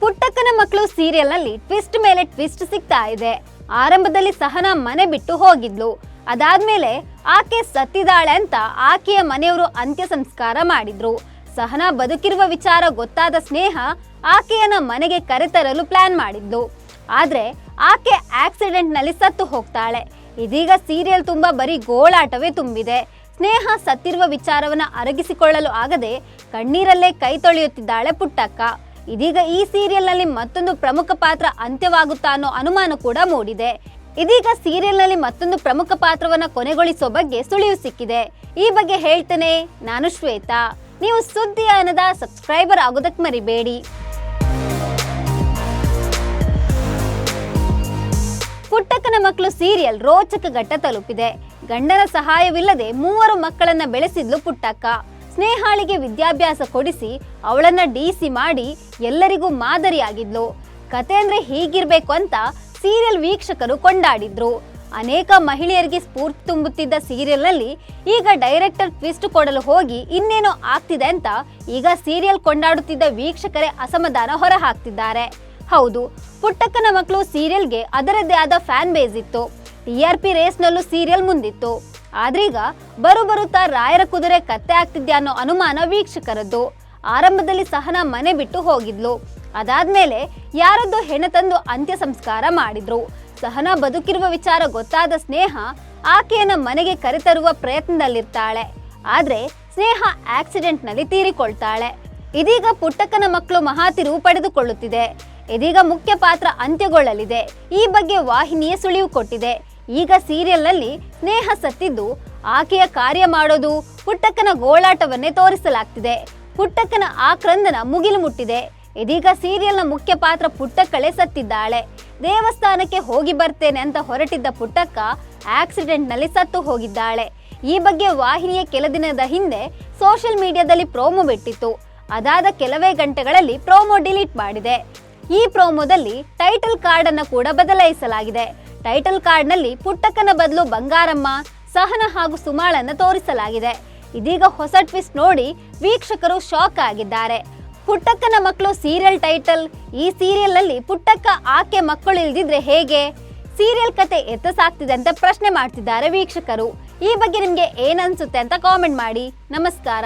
ಪುಟ್ಟಕ್ಕನ ಮಕ್ಕಳು ಸೀರಿಯಲ್ನಲ್ಲಿ ಟ್ವಿಸ್ಟ್ ಮೇಲೆ ಟ್ವಿಸ್ಟ್ ಸಿಗ್ತಾ ಇದೆ. ಆರಂಭದಲ್ಲಿ ಸಹನಾ ಮನೆ ಬಿಟ್ಟು ಹೋಗಿದ್ಲು. ಅದಾದ್ಮೇಲೆ ಆಕೆ ಸತ್ತಿದಾಳೆ ಅಂತ ಆಕೆಯ ಮನೆಯವರು ಅಂತ್ಯ ಸಂಸ್ಕಾರ ಮಾಡಿದ್ರು. ಸಹನಾ ಬದುಕಿರುವ ವಿಚಾರ ಗೊತ್ತಾದ ಸ್ನೇಹ ಆಕೆಯನ್ನ ಮನೆಗೆ ಕರೆತರಲು ಪ್ಲಾನ್ ಮಾಡಿದ್ಲು. ಆದ್ರೆ ಆಕೆ ಆಕ್ಸಿಡೆಂಟ್ ನಲ್ಲಿ ಸತ್ತು ಹೋಗ್ತಾಳೆ. ಇದೀಗ ಸೀರಿಯಲ್ ತುಂಬಾ ಬರೀ ಗೋಳಾಟವೇ ತುಂಬಿದೆ. ಸ್ನೇಹ ಸತ್ತಿರುವ ವಿಚಾರವನ್ನ ಅರಗಿಸಿಕೊಳ್ಳಲು ಆಗದೆ ಕಣ್ಣೀರಲ್ಲೇ ಕೈ ತೊಳೆಯುತ್ತಿದ್ದಾಳೆ ಪುಟ್ಟಕ್ಕ. ಇದೀಗ ಈ ಸೀರಿಯಲ್ ನಲ್ಲಿ ಮತ್ತೊಂದು ಪ್ರಮುಖ ಪಾತ್ರ ಅಂತ್ಯವಾಗುತ್ತಾ ಅನ್ನೋ ಅನುಮಾನ ಕೂಡ ಮೂಡಿದೆ. ಇದೀಗ ಸೀರಿಯಲ್ ನಲ್ಲಿ ಮತ್ತೊಂದು ಪ್ರಮುಖ ಪಾತ್ರವನ್ನ ಕೊನೆಗೊಳಿಸೋ ಬಗ್ಗೆ ಸುಳಿವು ಸಿಕ್ಕಿದೆ. ಈ ಬಗ್ಗೆ ಹೇಳ್ತೇನೆ ನಾನು ಶ್ವೇತಾ. ನೀವು ಸುದ್ದಿ ಅನ್ನದ ಸಬ್ಸ್ಕ್ರೈಬರ್ ಆಗೋದಕ್ಕೆ ಮರಿಬೇಡಿ. ಪುಟ್ಟಕ್ಕನ ಮಕ್ಕಳು ಸೀರಿಯಲ್ ರೋಚಕ ಘಟ್ಟ ತಲುಪಿದೆ. ಗಂಡನ ಸಹಾಯವಿಲ್ಲದೆ 3 ಮಕ್ಕಳನ್ನ ಬೆಳೆಸಿದ್ಲು ಪುಟ್ಟಕ್ಕ. ಸ್ನೇಹಾಳಿಗೆ ವಿದ್ಯಾಭ್ಯಾಸ ಕೊಡಿಸಿ ಅವಳನ್ನ ಡಿಸಿ ಮಾಡಿ ಎಲ್ಲರಿಗೂ ಮಾದರಿಯಾಗಿದ್ಲು. ಕತೆ ಅಂದ್ರೆ ಹೀಗಿರ್ಬೇಕು ಅಂತ ಸೀರಿಯಲ್ ವೀಕ್ಷಕರು ಕೊಂಡಾಡಿದ್ರು. ಅನೇಕ ಮಹಿಳೆಯರಿಗೆ ಸ್ಫೂರ್ತಿ ತುಂಬುತ್ತಿದ್ದ ಸೀರಿಯಲ್ ನಲ್ಲಿ ಈಗ ಡೈರೆಕ್ಟರ್ ಟ್ವಿಸ್ಟ್ ಕೊಡಲು ಹೋಗಿ ಇನ್ನೇನೋ ಆಗ್ತಿದೆ ಅಂತ ಈಗ ಸೀರಿಯಲ್ ಕೊಂಡಾಡುತ್ತಿದ್ದ ವೀಕ್ಷಕರೇ ಅಸಮಾಧಾನ ಹೊರ ಹಾಕ್ತಿದ್ದಾರೆ. ಹೌದು, ಪುಟ್ಟಕ್ಕನ ಮಕ್ಕಳು ಸೀರಿಯಲ್ಗೆ ಅದರದ್ದೇ ಆದ ಫ್ಯಾನ್ ಬೇಸ್ ಇತ್ತು. TRP ರೇಸ್ನಲ್ಲೂ ಸೀರಿಯಲ್ ಮುಂದಿತ್ತು. ಆದ್ರೀಗ ಬರುತ್ತಾ ರಾಯರ ಕುದುರೆ ಕತ್ತೆ ಆಗ್ತಿದ್ಯಾ ಅನ್ನೋ ಅನುಮಾನ ವೀಕ್ಷಕರದ್ದು. ಆರಂಭದಲ್ಲಿ ಸಹನಾ ಮನೆ ಬಿಟ್ಟು ಹೋಗಿದ್ಲು. ಅದಾದ್ಮೇಲೆ ಯಾರದ್ದೋ ಹೆಣ್ಣು ತಂದು ಅಂತ್ಯ ಸಂಸ್ಕಾರ ಮಾಡಿದ್ರು. ಸಹನಾ ಬದುಕಿರುವ ವಿಚಾರ ಗೊತ್ತಾದ ಸ್ನೇಹ ಆಕೆಯನ್ನ ಮನೆಗೆ ಕರೆತರುವ ಪ್ರಯತ್ನದಲ್ಲಿರ್ತಾಳೆ. ಆದ್ರೆ ಸ್ನೇಹ ಆಕ್ಸಿಡೆಂಟ್ ನಲ್ಲಿ ತೀರಿಕೊಳ್ತಾಳೆ. ಇದೀಗ ಪುಟ್ಟಕ್ಕನ ಮಕ್ಕಳು ಮಹಾ ತಿರುವು ಪಡೆದುಕೊಳ್ಳುತ್ತಿದೆ. ಇದೀಗ ಮುಖ್ಯ ಪಾತ್ರ ಅಂತ್ಯಗೊಳ್ಳಲಿದೆ. ಈ ಬಗ್ಗೆ ವಾಹಿನಿಯೇ ಸುಳಿವು ಕೊಟ್ಟಿದೆ. ಈಗ ಸೀರಿಯಲ್ ನಲ್ಲಿ ಸ್ನೇಹ ಸತ್ತಿದ್ದು ಆಕೆಯ ಕಾರ್ಯ ಮಾಡೋದು ಪುಟ್ಟಕ್ಕನ ಗೋಳಾಟವನ್ನೇ ತೋರಿಸಲಾಗ್ತಿದೆ. ಪುಟ್ಟಕ್ಕನ ಆಕ್ರಂದನ ಮುಗಿಲು ಮುಟ್ಟಿದೆ. ಇದೀಗ ಸೀರಿಯಲ್ನ ಮುಖ್ಯ ಪಾತ್ರ ಪುಟ್ಟಕ್ಕಳೇ ಸತ್ತಿದ್ದಾಳೆ. ದೇವಸ್ಥಾನಕ್ಕೆ ಹೋಗಿ ಬರ್ತೇನೆ ಅಂತ ಹೊರಟಿದ್ದ ಪುಟ್ಟಕ್ಕ ಆಕ್ಸಿಡೆಂಟ್ ನಲ್ಲಿ ಸತ್ತು ಹೋಗಿದ್ದಾಳೆ. ಈ ಬಗ್ಗೆ ವಾಹಿನಿಯ ಕೆಲ ದಿನದ ಹಿಂದೆ ಸೋಷಿಯಲ್ ಮೀಡಿಯಾದಲ್ಲಿ ಪ್ರೋಮೋ ಬಿಟ್ಟಿತ್ತು. ಅದಾದ ಕೆಲವೇ ಗಂಟೆಗಳಲ್ಲಿ ಪ್ರೋಮೋ ಡಿಲೀಟ್ ಮಾಡಿದೆ. ಈ ಪ್ರೋಮೋದಲ್ಲಿ ಟೈಟಲ್ ಕಾರ್ಡ್ ಅನ್ನು ಕೂಡ ಬದಲಾಯಿಸಲಾಗಿದೆ. ಟೈಟಲ್ ಕಾರ್ಡ್ ನಲ್ಲಿ ಪುಟ್ಟಕ್ಕನ ಬದಲು ಬಂಗಾರಮ್ಮ, ಸಹನ ಹಾಗೂ ಸುಮಾಳನ್ನ ತೋರಿಸಲಾಗಿದೆ. ಇದೀಗ ಹೊಸ ಟ್ವಿಸ್ಟ್ ನೋಡಿ ವೀಕ್ಷಕರು ಶಾಕ್ ಆಗಿದ್ದಾರೆ. ಪುಟ್ಟಕ್ಕನ ಮಕ್ಕಳು ಸೀರಿಯಲ್ ಟೈಟಲ್. ಈ ಸೀರಿಯಲ್ ನಲ್ಲಿ ಪುಟ್ಟಕ್ಕ ಆಕೆ ಮಕ್ಕಳು ಇಲ್ದಿದ್ರೆ ಹೇಗೆ? ಸೀರಿಯಲ್ ಕತೆ ಎತ್ತ ಸಾಕ್ತಿದೆ ಅಂತ ಪ್ರಶ್ನೆ ಮಾಡ್ತಿದ್ದಾರೆ ವೀಕ್ಷಕರು. ಈ ಬಗ್ಗೆ ನಿಮ್ಗೆ ಏನನ್ಸುತ್ತೆ ಅಂತ ಕಾಮೆಂಟ್ ಮಾಡಿ. ನಮಸ್ಕಾರ.